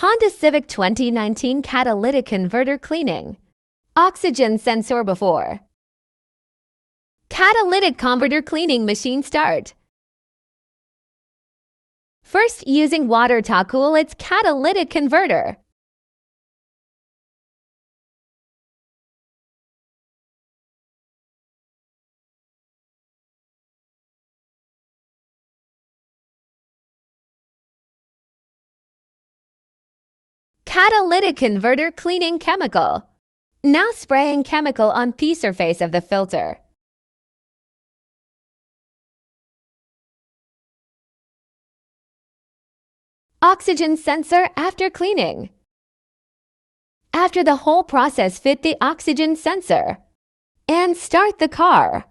Honda Civic 2019 catalytic converter cleaning. Oxygen sensor before. Catalytic converter cleaning machine start. First, using water to cool its catalytic converter. Catalytic converter cleaning chemical. Now spraying chemical on P-surface of the filter. Oxygen sensor after cleaning. After the whole process, fit the oxygen sensor and start the car.